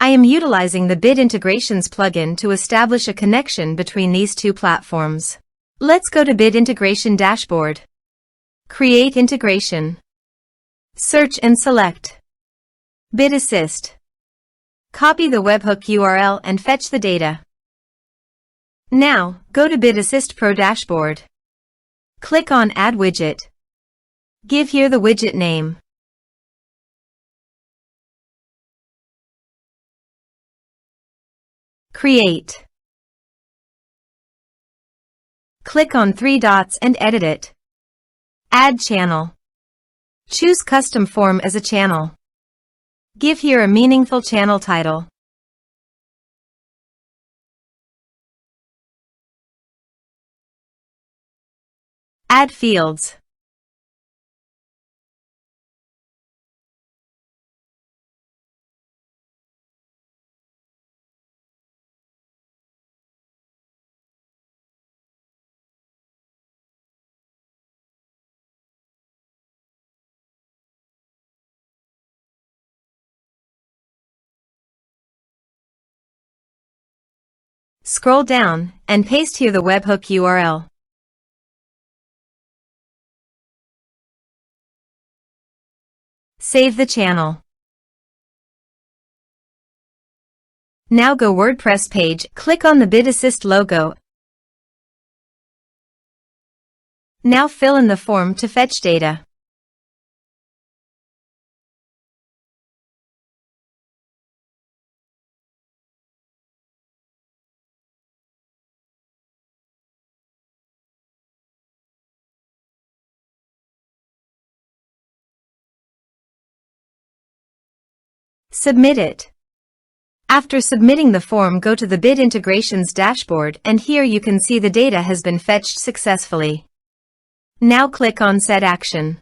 I am utilizing the Bit Integrations plugin to establish a connection between these two platforms. Let's go to Bit Integration Dashboard. Create integration. Search and select Bit Assist. Copy the webhook URL and fetch the data. Now, go to Bit Assist Pro Dashboard. Click on Add Widget. Give here the widget name. Create. Click on three dots and edit it. Add channel. Choose Custom Form as a channel. Give here a meaningful channel title. Add fields. Scroll down and paste here the webhook URL. Save the channel. Now go WordPress page, click on the Bit Assist logo. Now fill in the form to fetch data. Submit it. After submitting the form, go to the Bit Integrations dashboard and here you can see the data has been fetched successfully. Now click on Set Action.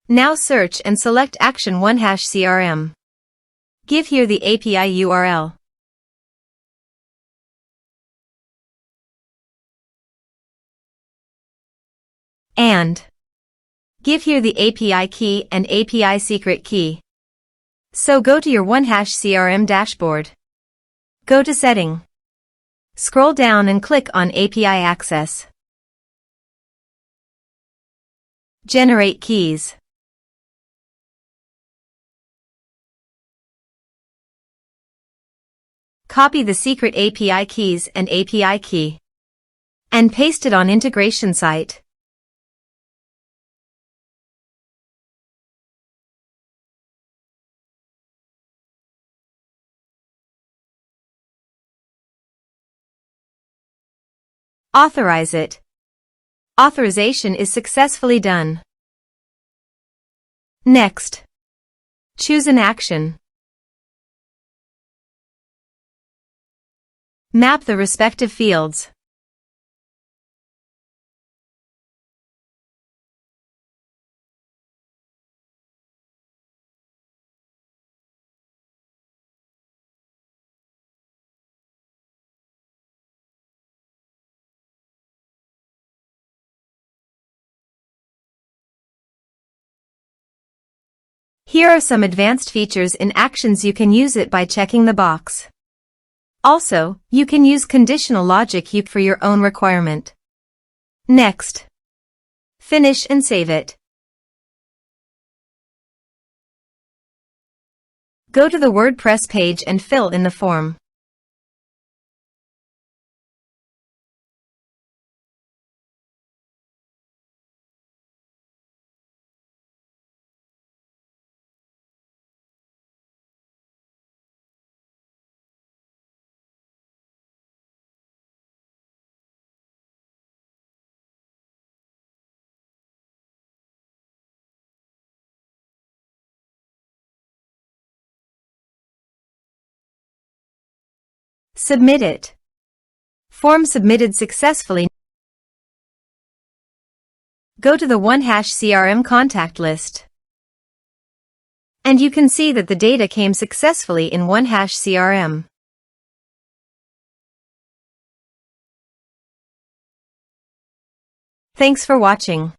Now search and select Action OneHash CRM. Give here the API URL. And give here the API key and API secret key. So go to your OneHash CRM dashboard. Go to Setting. Scroll down and click on API Access. Generate keys. Copy the secret API keys and API key and paste it on integration site. Authorize it. Authorization is successfully done. Next, choose an action. Map the respective fields. Here are some advanced features in Actions. You can use it by checking the box. Also, you can use conditional logic for your own requirement. Next, finish and save it. Go to the WordPress page and fill in the form. Submit it. Form submitted successfully. Go to the OneHash CRM contact list. And you can see that the data came successfully in OneHash CRM. Thanks for watching.